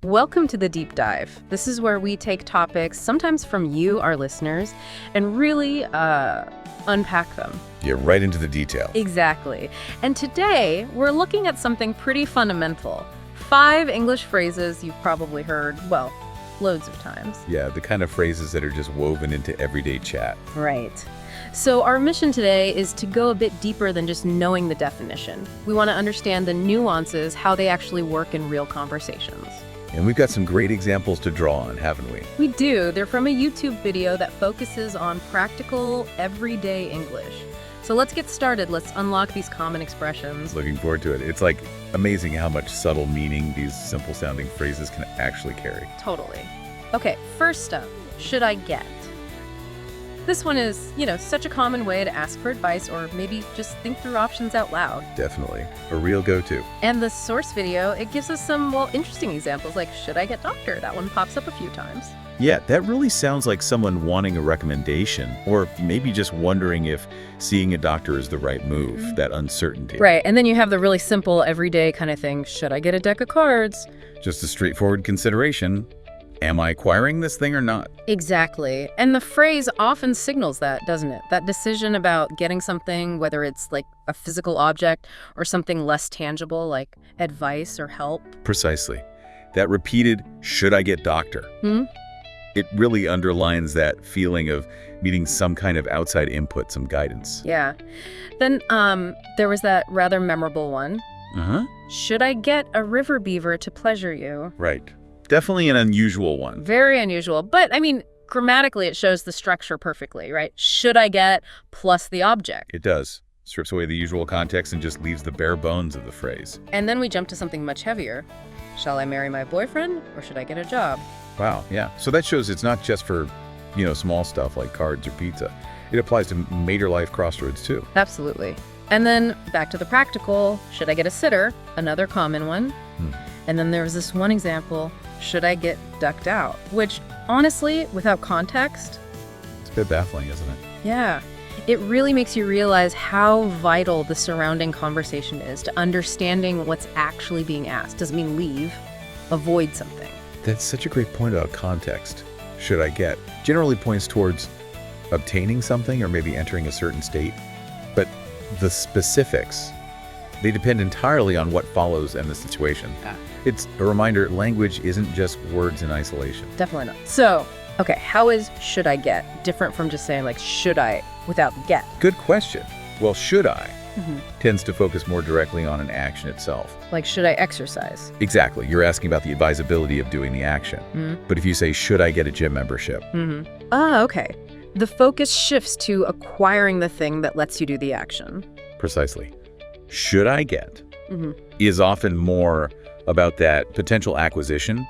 Welcome to the Deep Dive. This is where we take topics, sometimes from you, our listeners, and really unpack them. Yeah, right into the detail. Exactly. And today, we're looking at something pretty fundamental. 5 English phrases you've probably heard, well, loads of times. Yeah, the kind of phrases that are just woven into everyday chat. Right. So our mission today is to go a bit deeper than just knowing the definition. We want to understand the nuances, how they actually work in real conversations. And we've got some great examples to draw on, haven't we? We do. They're from a YouTube video that focuses on practical, everyday English. So let's get started. Let's unlock these common expressions. Looking forward to it. It's like amazing how much subtle meaning these simple-sounding phrases can actually carry. Totally. Okay, first up, should I get? This one is, such a common way to ask for advice or maybe just think through options out loud. Definitely. A real go-to. And the source video, it gives us some, interesting examples like, should I get doctor? That one pops up a few times. Yeah, that really sounds like someone wanting a recommendation or maybe just wondering if seeing a doctor is the right move, that uncertainty. Right, and then you have the really simple, everyday kind of thing, should I get a deck of cards? Just a straightforward consideration. Am I acquiring this thing or not? Exactly. And the phrase often signals that, doesn't it? That decision about getting something, whether it's like a physical object or something less tangible like advice or help. Precisely. That repeated, should I get doctor? It really underlines that feeling of needing some kind of outside input, some guidance. Yeah. Then there was that rather memorable one. Should I get a river beaver to pleasure you? Right. Definitely an unusual one. Very unusual. But, grammatically, it shows the structure perfectly, right? Should I get plus the object. It does. Strips away the usual context and just leaves the bare bones of the phrase. And then we jump to something much heavier. Shall I marry my boyfriend or should I get a job? Wow, yeah. So that shows it's not just for, small stuff like cards or pizza. It applies to major life crossroads, too. Absolutely. And then back to the practical. Should I get a sitter? Another common one. And then there was this one example, should I get ducked out? Which, honestly, without context... It's a bit baffling, isn't it? Yeah. It really makes you realize how vital the surrounding conversation is to understanding what's actually being asked. Doesn't mean leave, avoid something. That's such a great point about context. Should I get? Generally points towards obtaining something or maybe entering a certain state. But the specifics, they depend entirely on what follows and the situation. It's a reminder, language isn't just words in isolation. Definitely not. So, okay, how is should I get different from just saying like should I without get? Good question. Well, should I tends to focus more directly on an action itself. Like should I exercise? Exactly. You're asking about the advisability of doing the action. But if you say, should I get a gym membership? Okay. The focus shifts to acquiring the thing that lets you do the action. Precisely. Should I get is often more about that potential acquisition,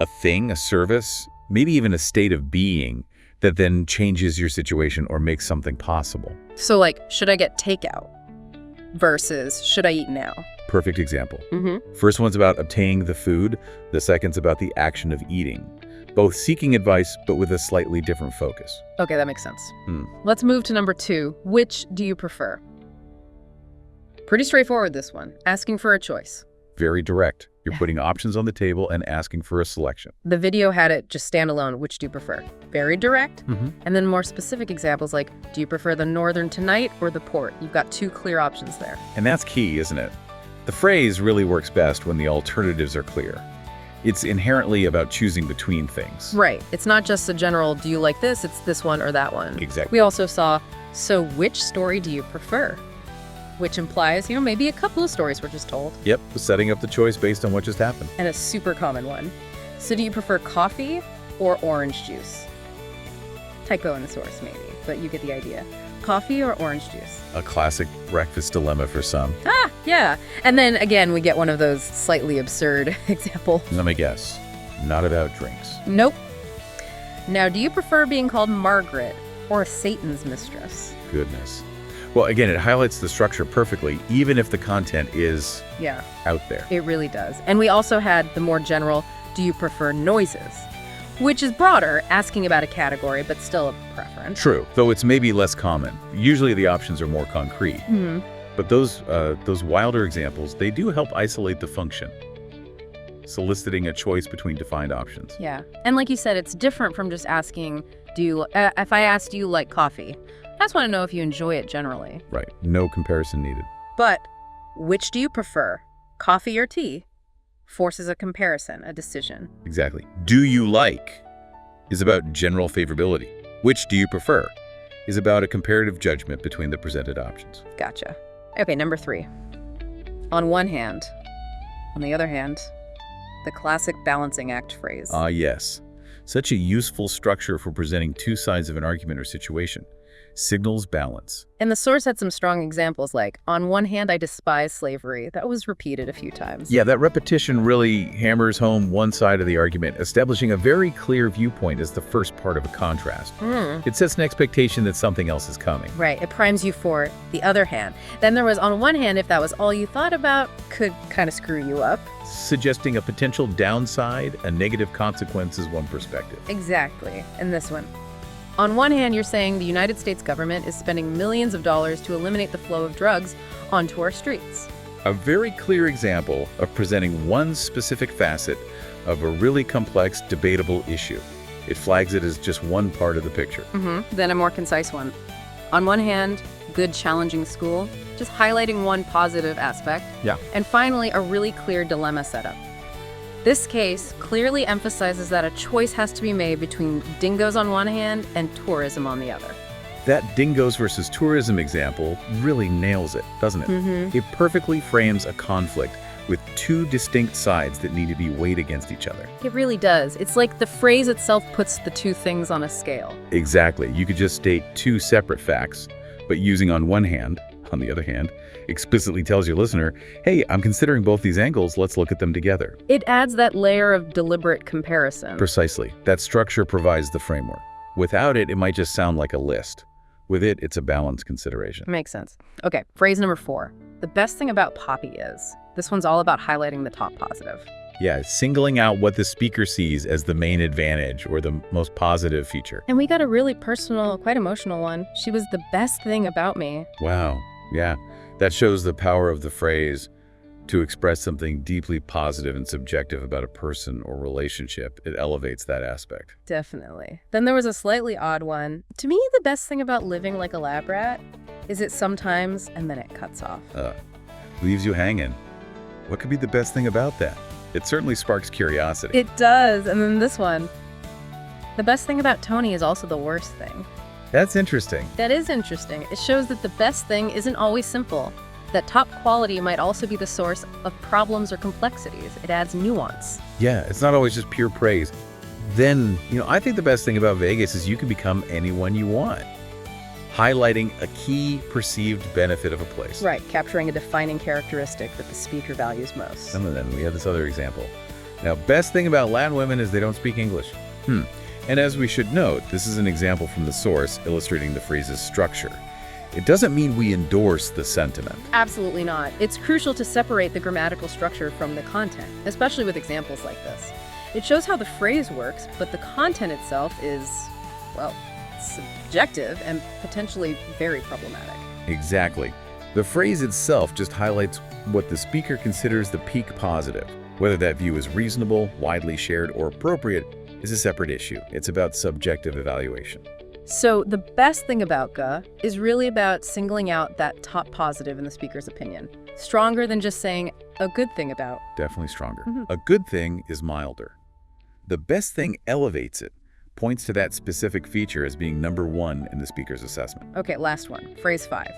a thing, a service, maybe even a state of being that then changes your situation or makes something possible. So like, should I get takeout versus should I eat now? Perfect example. First one's about obtaining the food. The second's about the action of eating. Both seeking advice, but with a slightly different focus. Okay, that makes sense. Let's move to number 2. Which do you prefer? Pretty straightforward, this one. Asking for a choice. Very direct. You're putting options on the table and asking for a selection. The video had it just stand alone. Which do you prefer? Very direct. And then more specific examples like, do you prefer the Northern Tonight or the Port? You've got 2 clear options there. And that's key, isn't it? The phrase really works best when the alternatives are clear. It's inherently about choosing between things. Right. It's not just a general, do you like this? It's this one or that one. Exactly. We also saw, so which story do you prefer? Which implies, maybe a couple of stories were just told. Yep, setting up the choice based on what just happened. And a super common one. So do you prefer coffee or orange juice? Typo in the source, maybe, but you get the idea. Coffee or orange juice? A classic breakfast dilemma for some. Yeah. And then again, we get one of those slightly absurd examples. Let me guess. Not about drinks. Nope. Now, do you prefer being called Margaret or Satan's mistress? Goodness. Well, again, it highlights the structure perfectly, even if the content is out there. It really does. And we also had the more general, do you prefer noises? Which is broader, asking about a category, but still a preference. True, though it's maybe less common. Usually the options are more concrete. But those wilder examples, they do help isolate the function. soliciting a choice between defined options. Yeah. And like you said, it's different from just asking, if I asked, do you like coffee? I just want to know if you enjoy it generally. Right. No comparison needed. But which do you prefer, coffee or tea? Forces a comparison, a decision. Exactly. Do you like is about general favorability. Which do you prefer is about a comparative judgment between the presented options. Gotcha. Okay, number 3. On one hand. On the other hand, the classic balancing act phrase. Ah, yes. Such a useful structure for presenting two sides of an argument or situation. Signals balance. And the source had some strong examples like, on one hand, I despise slavery. That was repeated a few times. Yeah, that repetition really hammers home one side of the argument, establishing a very clear viewpoint as the first part of a contrast. It sets an expectation that something else is coming. Right, it primes you for the other hand. Then there was, on one hand, if that was all you thought about, could kind of screw you up. Suggesting a potential downside, a negative consequence is one perspective. Exactly. And this one. On one hand, you're saying the United States government is spending millions of dollars to eliminate the flow of drugs onto our streets. A very clear example of presenting one specific facet of a really complex, debatable issue. It flags it as just one part of the picture. Then a more concise one. On one hand, good challenging school, just highlighting one positive aspect. Yeah. And finally, a really clear dilemma setup. This case clearly emphasizes that a choice has to be made between dingoes on one hand and tourism on the other. That dingoes versus tourism example really nails it, doesn't it? It perfectly frames a conflict with two distinct sides that need to be weighed against each other. It really does. It's like the phrase itself puts the two things on a scale. Exactly. You could just state two separate facts, but using on one hand, on the other hand, explicitly tells your listener, hey, I'm considering both these angles, let's look at them together. It adds that layer of deliberate comparison. Precisely. That structure provides the framework. Without it, it might just sound like a list. With it, it's a balanced consideration. Makes sense. Okay, phrase number 4. The best thing about Poppy is. This one's all about highlighting the top positive. Yeah, singling out what the speaker sees as the main advantage or the most positive feature. And we got a really personal, quite emotional one. She was the best thing about me. Wow. Yeah. That shows the power of the phrase to express something deeply positive and subjective about a person or relationship. It elevates that aspect. Definitely. Then there was a slightly odd one. To me, the best thing about living like a lab rat is it sometimes, and then it cuts off. Leaves you hanging. What could be the best thing about that? It certainly sparks curiosity. It does. And then this one. The best thing about Tony is also the worst thing. That's interesting. That is interesting. It shows that the best thing isn't always simple. That top quality might also be the source of problems or complexities. It adds nuance. Yeah, it's not always just pure praise. Then, I think the best thing about Vegas is you can become anyone you want. Highlighting a key perceived benefit of a place. Right, capturing a defining characteristic that the speaker values most. And then we have this other example. Now, best thing about Latin women is they don't speak English. And as we should note, this is an example from the source illustrating the phrase's structure. It doesn't mean we endorse the sentiment. Absolutely not. It's crucial to separate the grammatical structure from the content, especially with examples like this. It shows how the phrase works, but the content itself is, well, subjective and potentially very problematic. Exactly. The phrase itself just highlights what the speaker considers the peak positive. Whether that view is reasonable, widely shared, or appropriate is a separate issue. It's about subjective evaluation. So the best thing about GA is really about singling out that top positive in the speaker's opinion. Stronger than just saying a good thing about. Definitely stronger. A good thing is milder. The best thing elevates it, points to that specific feature as being number one in the speaker's assessment. Okay, last one. Phrase 5.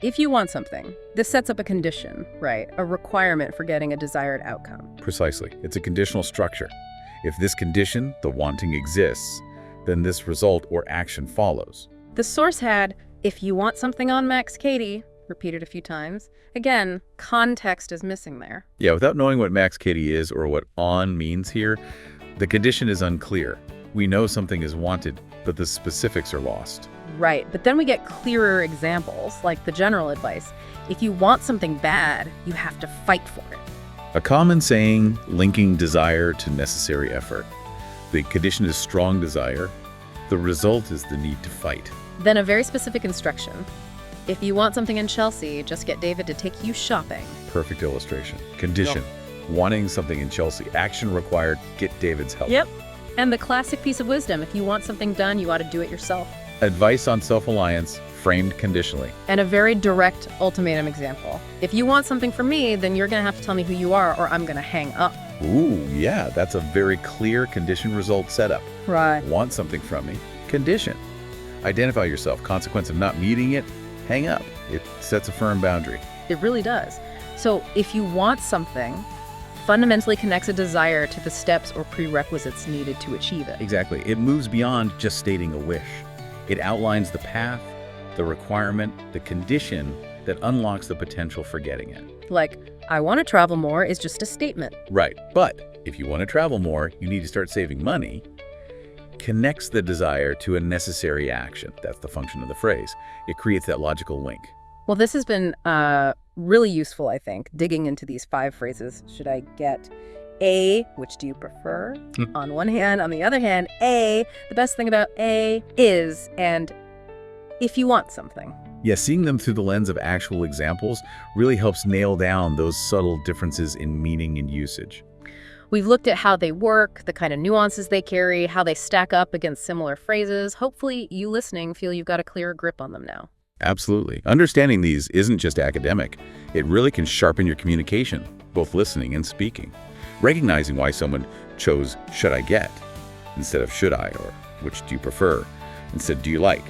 If you want something, this sets up a condition, right? A requirement for getting a desired outcome. Precisely. It's a conditional structure. If this condition, the wanting, exists, then this result or action follows. The source had, if you want something on Max Katie, repeated a few times. Again, context is missing there. Yeah, without knowing what Max Katie is or what on means here, the condition is unclear. We know something is wanted, but the specifics are lost. Right, but then we get clearer examples, like the general advice. If you want something bad, you have to fight for it. A common saying linking desire to necessary effort. The condition is strong desire. The result is the need to fight. Then a very specific instruction. If you want something in Chelsea, just get David to take you shopping. Perfect illustration. Condition. wanting something in Chelsea. Action required, get David's help. Yep. And the classic piece of wisdom, if you want something done, you ought to do it yourself. Advice on self-reliance, framed conditionally. And a very direct ultimatum example. If you want something from me, then you're going to have to tell me who you are or I'm going to hang up. Ooh, yeah, that's a very clear condition result setup. Right. Want something from me, condition. Identify yourself, consequence of not meeting it, hang up. It sets a firm boundary. It really does. So if you want something, fundamentally connects a desire to the steps or prerequisites needed to achieve it. Exactly. It moves beyond just stating a wish. It outlines the path, the requirement, the condition that unlocks the potential for getting it. Like, I want to travel more is just a statement. Right, but if you want to travel more, you need to start saving money. Connects the desire to a necessary action. That's the function of the phrase. It creates that logical link. Well, this has been really useful, I think, digging into these 5 phrases. Should I get A, which do you prefer? On one hand, on the other hand, A, the best thing about A is, and if you want something. Yeah, seeing them through the lens of actual examples really helps nail down those subtle differences in meaning and usage. We've looked at how they work, the kind of nuances they carry, how they stack up against similar phrases. Hopefully, you listening feel you've got a clearer grip on them now. Absolutely. Understanding these isn't just academic. It really can sharpen your communication, both listening and speaking. Recognizing why someone chose should I get instead of should I, or which do you prefer instead do you like.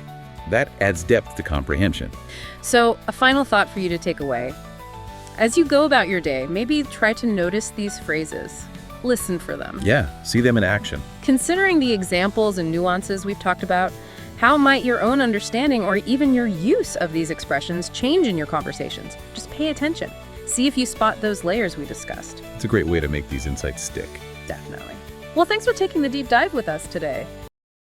That adds depth to comprehension. So, a final thought for you to take away. As you go about your day, maybe try to notice these phrases. Listen for them. Yeah, see them in action. Considering the examples and nuances we've talked about, how might your own understanding or even your use of these expressions change in your conversations? Just pay attention. See if you spot those layers we discussed. It's a great way to make these insights stick. Definitely. Well, thanks for taking the deep dive with us today.